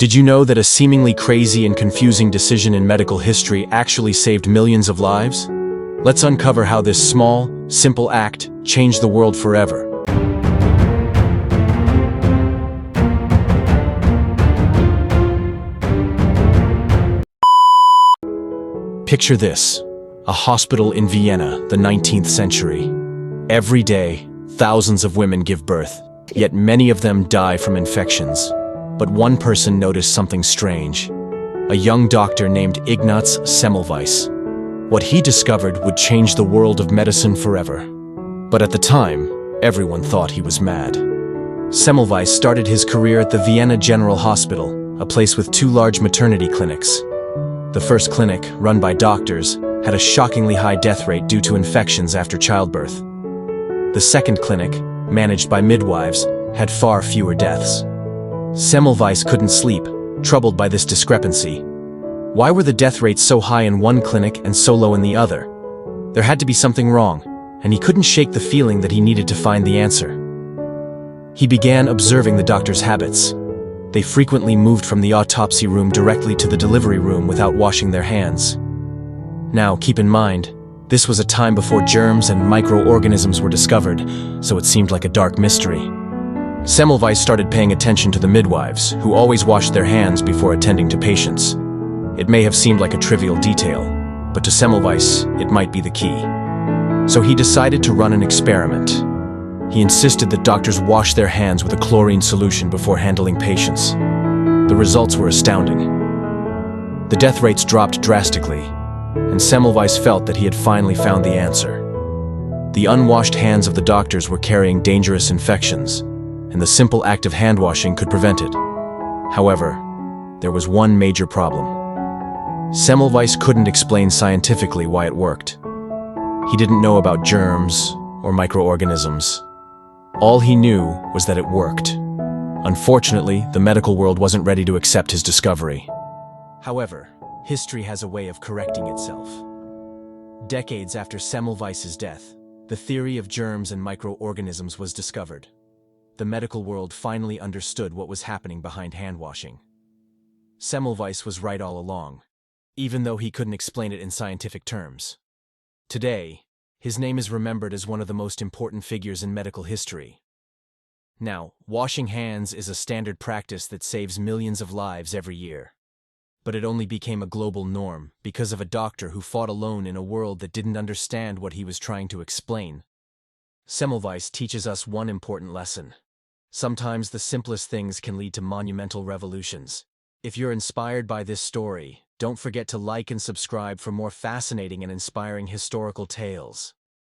Did you know that a seemingly crazy and confusing decision in medical history actually saved millions of lives? Let's uncover how this small, simple act changed the world forever. Picture this: a hospital in Vienna, the 19th century. Every day, thousands of women give birth, yet many of them die from infections. But one person noticed something strange: a young doctor named Ignaz Semmelweis. What he discovered would change the world of medicine forever. But at the time, everyone thought he was mad. Semmelweis started his career at the Vienna General Hospital, a place with 2 large maternity clinics. The first clinic, run by doctors, had a shockingly high death rate due to infections after childbirth. The second clinic, managed by midwives, had far fewer deaths. Semmelweis couldn't sleep, troubled by this discrepancy. Why were the death rates so high in one clinic and so low in the other? There had to be something wrong, and he couldn't shake the feeling that he needed to find the answer. He began observing the doctors' habits. They frequently moved from the autopsy room directly to the delivery room without washing their hands. Now, keep in mind, this was a time before germs and microorganisms were discovered, so it seemed like a dark mystery. Semmelweis started paying attention to the midwives, who always washed their hands before attending to patients. It may have seemed like a trivial detail, but to Semmelweis, it might be the key. So he decided to run an experiment. He insisted that doctors wash their hands with a chlorine solution before handling patients. The results were astounding. The death rates dropped drastically, and Semmelweis felt that he had finally found the answer. The unwashed hands of the doctors were carrying dangerous infections, and the simple act of hand washing could prevent it. However, there was one major problem. Semmelweis couldn't explain scientifically why it worked. He didn't know about germs or microorganisms. All he knew was that it worked. Unfortunately, the medical world wasn't ready to accept his discovery. However, history has a way of correcting itself. Decades after Semmelweis's death, the theory of germs and microorganisms was discovered. The medical world finally understood what was happening behind hand washing. Semmelweis was right all along, even though he couldn't explain it in scientific terms. Today, his name is remembered as one of the most important figures in medical history. Now, washing hands is a standard practice that saves millions of lives every year. But it only became a global norm because of a doctor who fought alone in a world that didn't understand what he was trying to explain. Semmelweis teaches us one important lesson. Sometimes the simplest things can lead to monumental revolutions. If you're inspired by this story, don't forget to like and subscribe for more fascinating and inspiring historical tales.